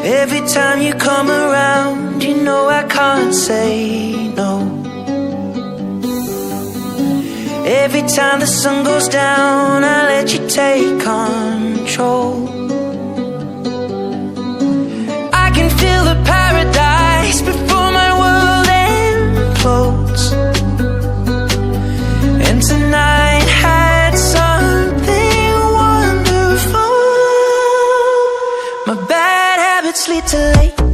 Every time you come around, you know I can't say no. Every time the sun goes down, I let you take control. I can feel the paradise before my world implodes. And tonight had something wonderful. My bad habits lead to late